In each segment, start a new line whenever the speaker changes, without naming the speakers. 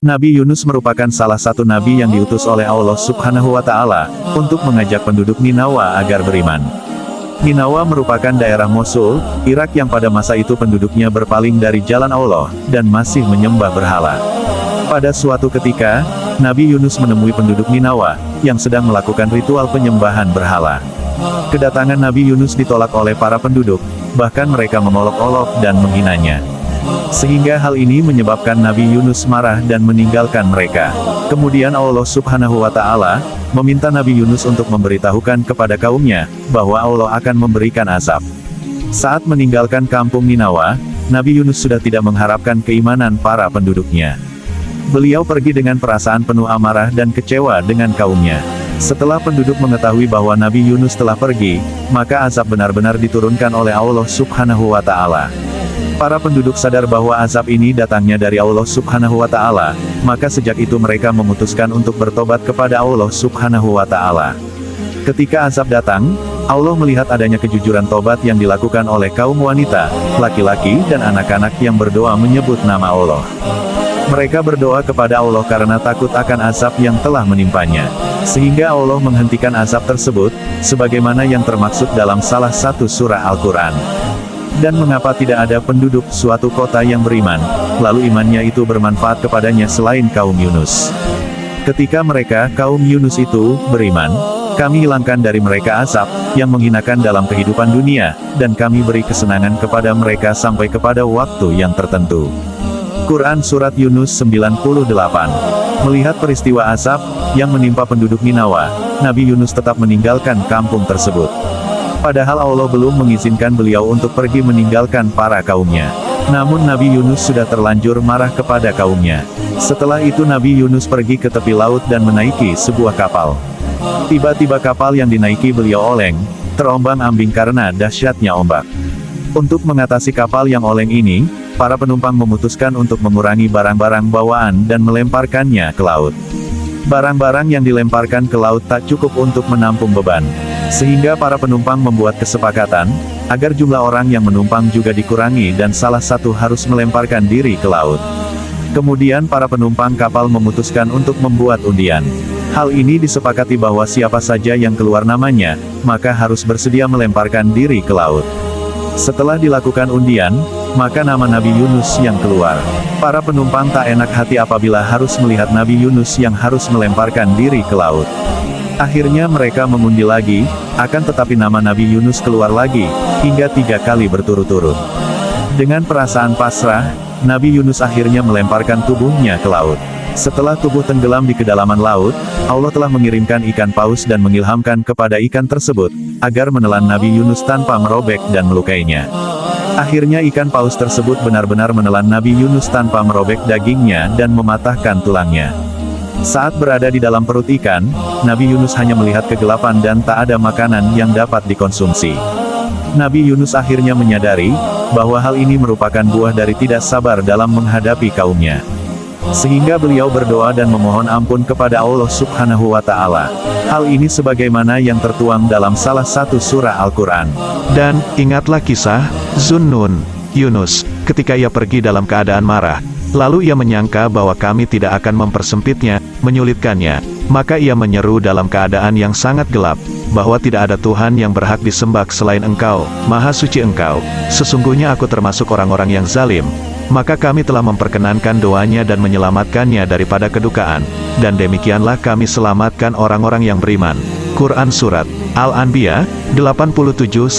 Nabi Yunus merupakan salah satu nabi yang diutus oleh Allah Subhanahu wa Ta'ala untuk mengajak penduduk Ninawa agar beriman. Ninawa merupakan daerah Mosul, Irak yang pada masa itu penduduknya berpaling dari jalan Allah dan masih menyembah berhala. Pada suatu ketika, Nabi Yunus menemui penduduk Ninawa yang sedang melakukan ritual penyembahan berhala. Kedatangan Nabi Yunus ditolak oleh para penduduk, bahkan mereka mengolok-olok dan menghinanya. Sehingga hal ini menyebabkan Nabi Yunus marah dan meninggalkan mereka. Kemudian Allah Subhanahu wa Ta'ala meminta Nabi Yunus untuk memberitahukan kepada kaumnya bahwa Allah akan memberikan azab. Saat meninggalkan kampung Ninawa, Nabi Yunus sudah tidak mengharapkan keimanan para penduduknya. Beliau pergi dengan perasaan penuh amarah dan kecewa dengan kaumnya. Setelah penduduk mengetahui bahwa Nabi Yunus telah pergi, maka azab benar-benar diturunkan oleh Allah Subhanahu wa Ta'ala. Para penduduk sadar bahwa azab ini datangnya dari Allah Subhanahu wa Ta'ala, maka sejak itu mereka memutuskan untuk bertobat kepada Allah Subhanahu wa Ta'ala. Ketika azab datang, Allah melihat adanya kejujuran tobat yang dilakukan oleh kaum wanita, laki-laki dan anak-anak yang berdoa menyebut nama Allah. Mereka berdoa kepada Allah karena takut akan azab yang telah menimpanya. Sehingga Allah menghentikan azab tersebut, sebagaimana yang termaksud dalam salah satu surah Al-Quran. Dan mengapa tidak ada penduduk suatu kota yang beriman, lalu imannya itu bermanfaat kepadanya selain kaum Yunus. Ketika mereka, kaum Yunus itu, beriman, kami hilangkan dari mereka azab, yang menghinakan dalam kehidupan dunia, dan kami beri kesenangan kepada mereka sampai kepada waktu yang tertentu. Quran Surat Yunus 98. Melihat peristiwa azab, yang menimpa penduduk Ninawa, Nabi Yunus tetap meninggalkan kampung tersebut. Padahal Allah belum mengizinkan beliau untuk pergi meninggalkan para kaumnya. Namun Nabi Yunus sudah terlanjur marah kepada kaumnya. Setelah itu Nabi Yunus pergi ke tepi laut dan menaiki sebuah kapal. Tiba-tiba kapal yang dinaiki beliau oleng, terombang-ambing karena dahsyatnya ombak. Untuk mengatasi kapal yang oleng ini, para penumpang memutuskan untuk mengurangi barang-barang bawaan dan melemparkannya ke laut. Barang-barang yang dilemparkan ke laut tak cukup untuk menampung beban. Sehingga para penumpang membuat kesepakatan, agar jumlah orang yang menumpang juga dikurangi dan salah satu harus melemparkan diri ke laut. Kemudian para penumpang kapal memutuskan untuk membuat undian. Hal ini disepakati bahwa siapa saja yang keluar namanya, maka harus bersedia melemparkan diri ke laut. Setelah dilakukan undian, maka nama Nabi Yunus yang keluar. Para penumpang tak enak hati apabila harus melihat Nabi Yunus yang harus melemparkan diri ke laut. Akhirnya mereka mengundi lagi, akan tetapi nama Nabi Yunus keluar lagi, hingga 3 kali berturut-turut. Dengan perasaan pasrah, Nabi Yunus akhirnya melemparkan tubuhnya ke laut. Setelah tubuh tenggelam di kedalaman laut, Allah telah mengirimkan ikan paus dan mengilhamkan kepada ikan tersebut, agar menelan Nabi Yunus tanpa merobek dan melukainya. Akhirnya ikan paus tersebut benar-benar menelan Nabi Yunus tanpa merobek dagingnya dan mematahkan tulangnya. Saat berada di dalam perut ikan, Nabi Yunus hanya melihat kegelapan dan tak ada makanan yang dapat dikonsumsi. Nabi Yunus akhirnya menyadari, bahwa hal ini merupakan buah dari tidak sabar dalam menghadapi kaumnya. Sehingga beliau berdoa dan memohon ampun kepada Allah Subhanahu wa Ta'ala. Hal ini sebagaimana yang tertuang dalam salah satu surah Al-Quran.
Dan, ingatlah kisah, Zunnun, Yunus, ketika ia pergi dalam keadaan marah. Lalu ia menyangka bahwa kami tidak akan mempersempitnya, menyulitkannya. Maka ia menyeru dalam keadaan yang sangat gelap, bahwa tidak ada Tuhan yang berhak disembah selain Engkau, Maha Suci Engkau. Sesungguhnya aku termasuk orang-orang yang zalim. Maka kami telah memperkenankan doanya dan menyelamatkannya daripada kedukaan. Dan demikianlah kami selamatkan orang-orang yang beriman. Quran Surat Al-Anbiya 87-88.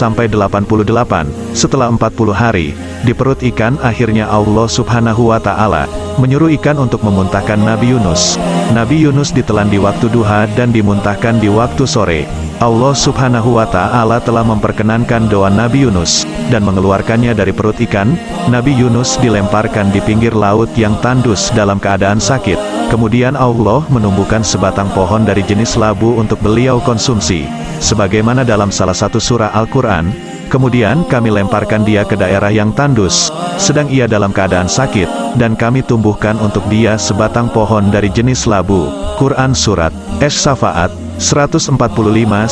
Setelah 40 hari, di perut ikan akhirnya Allah Subhanahu wa Ta'ala menyuruh ikan untuk memuntahkan Nabi Yunus. Nabi Yunus ditelan di waktu duha dan dimuntahkan di waktu sore. Allah Subhanahu wa Ta'ala telah memperkenankan doa Nabi Yunus dan mengeluarkannya dari perut ikan. Nabi Yunus dilemparkan di pinggir laut yang tandus dalam keadaan sakit. Kemudian Allah menumbuhkan sebatang pohon dari jenis labu untuk beliau konsumsi. Sebagaimana dalam salah satu surah Al-Quran, kemudian kami lemparkan dia ke daerah yang tandus, sedang ia dalam keadaan sakit, dan kami tumbuhkan untuk dia sebatang pohon dari jenis labu. Quran Surat Es-Safaat 145-146.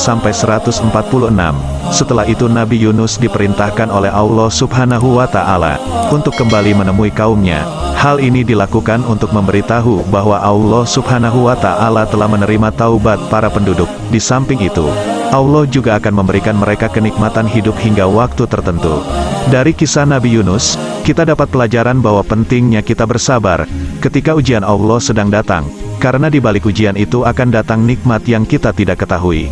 Setelah itu Nabi Yunus diperintahkan oleh Allah Subhanahu wa Ta'ala untuk kembali menemui kaumnya. Hal ini dilakukan untuk memberitahu bahwa Allah Subhanahu wa Ta'ala telah menerima taubat para penduduk. Di samping itu, Allah juga akan memberikan mereka kenikmatan hidup hingga waktu tertentu. Dari kisah Nabi Yunus, kita dapat pelajaran bahwa pentingnya kita bersabar ketika ujian Allah sedang datang, karena di balik ujian itu akan datang nikmat yang kita tidak ketahui.